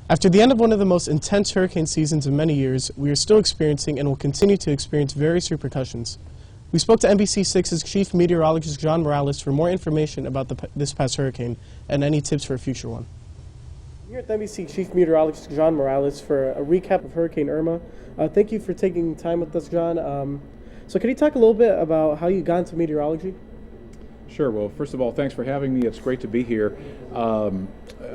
After the end of one of the most intense hurricane seasons in many years, we are still experiencing and will continue to experience various repercussions. We spoke to NBC6's Chief Meteorologist John Morales for more information about this past hurricane and any tips for a future one. Here at NBC Chief Meteorologist John Morales for a recap of Hurricane Irma. Thank you for taking time with us, John. So can you talk a little bit about how you got into meteorology? Sure. Well, first of all, thanks for having me. It's great to be here.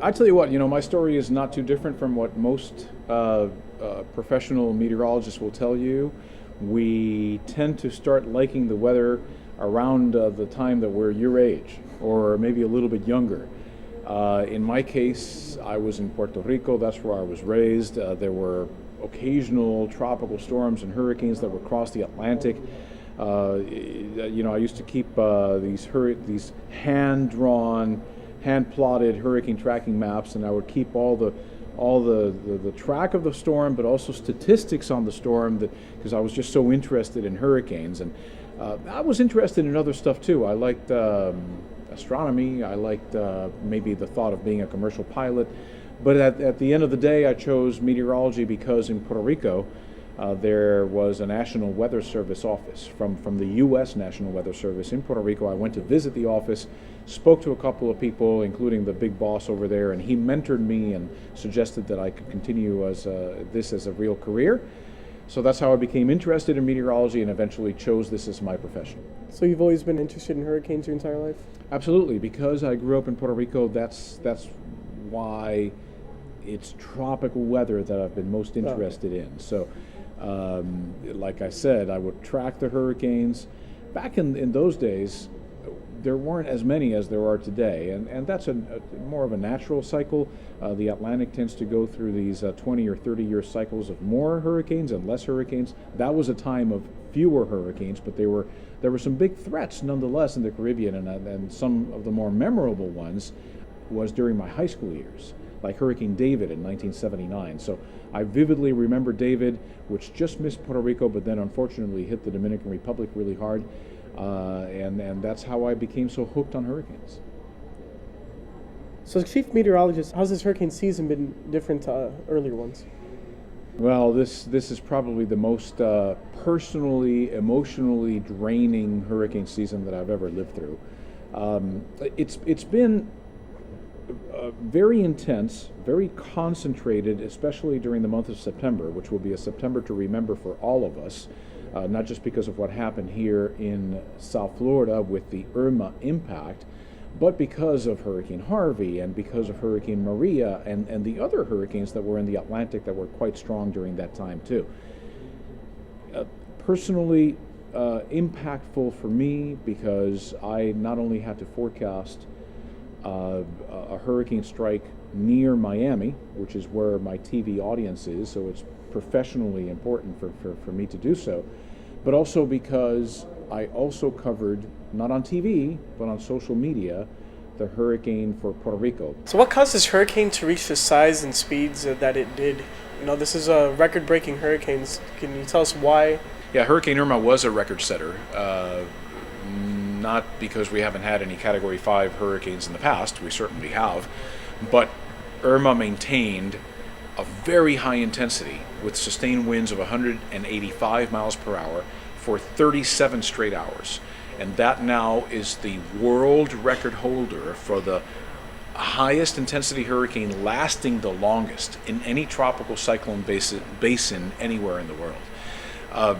I tell you what, my story is not too different from what most professional meteorologists will tell you. We tend to start liking the weather around the time that we're your age, or maybe a little bit younger. In my case, I was in Puerto Rico. That's where I was raised. There were occasional tropical storms and hurricanes that would cross the Atlantic. I used to keep these hand-drawn, hand-plotted hurricane tracking maps, and I would keep all the track of the storm, but also statistics on the storm, because I was just so interested in hurricanes. And I was interested in other stuff too. I liked astronomy. I liked maybe the thought of being a commercial pilot. But at the end of the day, I chose meteorology because in Puerto Rico, there was a National Weather Service office from the U.S. National Weather Service in Puerto Rico. I went to visit the office, spoke to a couple of people, including the big boss over there, and he mentored me and suggested that I could continue as a real career. So that's how I became interested in meteorology and eventually chose this as my profession. So you've always been interested in hurricanes your entire life? Absolutely. Because I grew up in Puerto Rico, that's why it's tropical weather that I've been most interested in. So like I said, I would track the hurricanes. Back in those days, there weren't as many as there are today, and that's more of a natural cycle. The Atlantic tends to go through these 20 or 30-year cycles of more hurricanes and less hurricanes. That was a time of fewer hurricanes, but there were some big threats nonetheless in the Caribbean, and some of the more memorable ones was during my high school years, like Hurricane David in 1979. So I vividly remember David, which just missed Puerto Rico, but then unfortunately hit the Dominican Republic really hard. And that's how I became so hooked on hurricanes. So as Chief Meteorologist, how's this hurricane season been different to earlier ones? Well, this is probably the most personally, emotionally draining hurricane season that I've ever lived through. It's been very intense, very concentrated, especially during the month of September, which will be a September to remember for all of us, not just because of what happened here in South Florida with the Irma impact, but because of Hurricane Harvey and because of Hurricane Maria and the other hurricanes that were in the Atlantic that were quite strong during that time too. Personally impactful for me because I not only had to forecast a hurricane strike near Miami, which is where my TV audience is, so it's professionally important for me to do so, but also because I also covered, not on TV, but on social media, the hurricane for Puerto Rico. So what caused this hurricane to reach the size and speeds that it did? This is a record-breaking hurricane. Can you tell us why? Yeah, Hurricane Irma was a record setter. Not because we haven't had any Category 5 hurricanes in the past, we certainly have, but Irma maintained a very high intensity with sustained winds of 185 miles per hour for 37 straight hours. And that now is the world record holder for the highest intensity hurricane lasting the longest in any tropical cyclone basin anywhere in the world.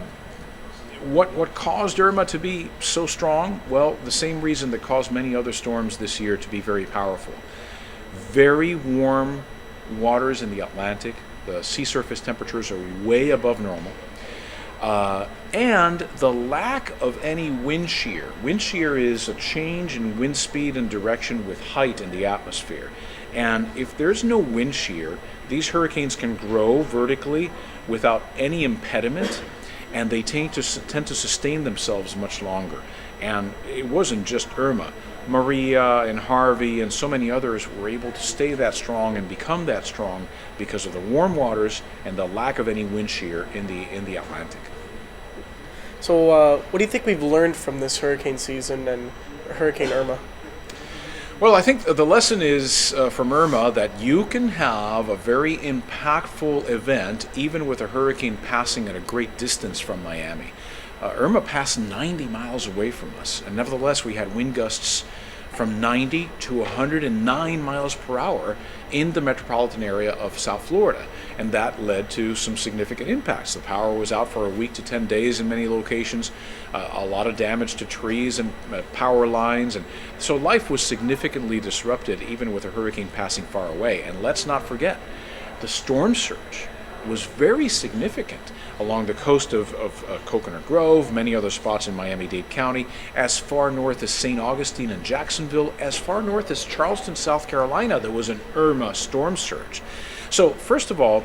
What caused Irma to be so strong? Well, the same reason that caused many other storms this year to be very powerful. Very warm waters in the Atlantic. The sea surface temperatures are way above normal. And the lack of any wind shear. Wind shear is a change in wind speed and direction with height in the atmosphere. And if there's no wind shear, these hurricanes can grow vertically without any impediment, and they tend to sustain themselves much longer. And it wasn't just Irma. Maria and Harvey and so many others were able to stay that strong and become that strong because of the warm waters and the lack of any wind shear in the Atlantic. So what do you think we've learned from this hurricane season and Hurricane Irma? Well, I think the lesson is from Irma that you can have a very impactful event even with a hurricane passing at a great distance from Miami. Irma passed 90 miles away from us, and nevertheless we had wind gusts from 90 to 109 miles per hour in the metropolitan area of South Florida, and that led to some significant impacts. The power was out for a week to 10 days in many locations, a lot of damage to trees and power lines, and so life was significantly disrupted even with a hurricane passing far away. And let's not forget, the storm surge was very significant along the coast of Coconut Grove, many other spots in Miami-Dade County, as far north as St. Augustine and Jacksonville, as far north as Charleston, South Carolina. There was an Irma storm surge. So first of all,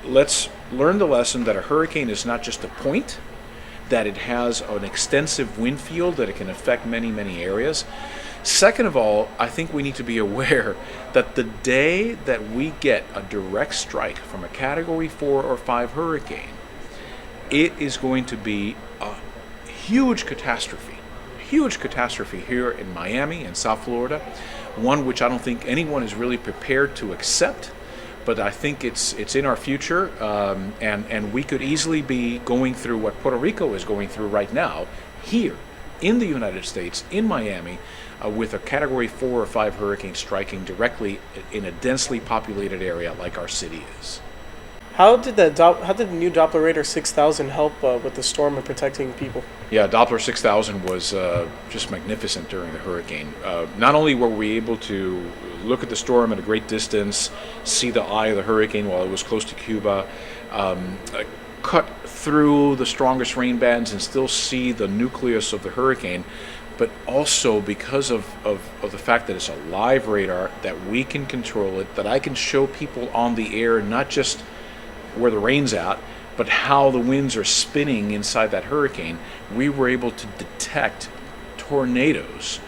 let's learn the lesson that a hurricane is not just a point, that it has an extensive wind field, that it can affect many, many areas. Second of all, I think we need to be aware that the day that we get a direct strike from a Category 4 or 5 hurricane, it is going to be a huge catastrophe here in Miami and South Florida, one which I don't think anyone is really prepared to accept, but I think it's in our future, and we could easily be going through what Puerto Rico is going through right now here in the United States, in Miami, with a Category 4 or 5 hurricane striking directly in a densely populated area like our city is. How did the new Doppler radar 6000 help with the storm and protecting people? Yeah, Doppler 6000 was just magnificent during the hurricane. Not only were we able to look at the storm at a great distance, see the eye of the hurricane while it was close to Cuba, cut through the strongest rain bands and still see the nucleus of the hurricane, but also because of the fact that it's a live radar, that we can control it, that I can show people on the air not just where the rain's at, but how the winds are spinning inside that hurricane. We were able to detect tornadoes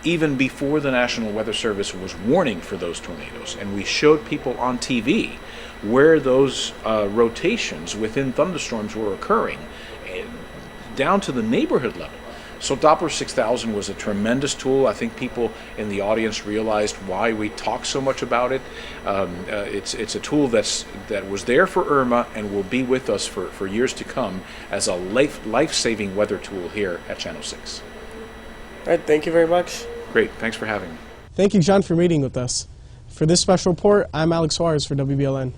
even before the National Weather Service was warning for those tornadoes, and we showed people on TV where those rotations within thunderstorms were occurring, down to the neighborhood level. So Doppler 6000 was a tremendous tool. I think people in the audience realized why we talk so much about it. It's a tool that was there for Irma and will be with us for years to come as a life-saving weather tool here at Channel 6. All right, thank you very much. Great, thanks for having me. Thank you, John, for meeting with us. For this special report, I'm Suarez for WBLN.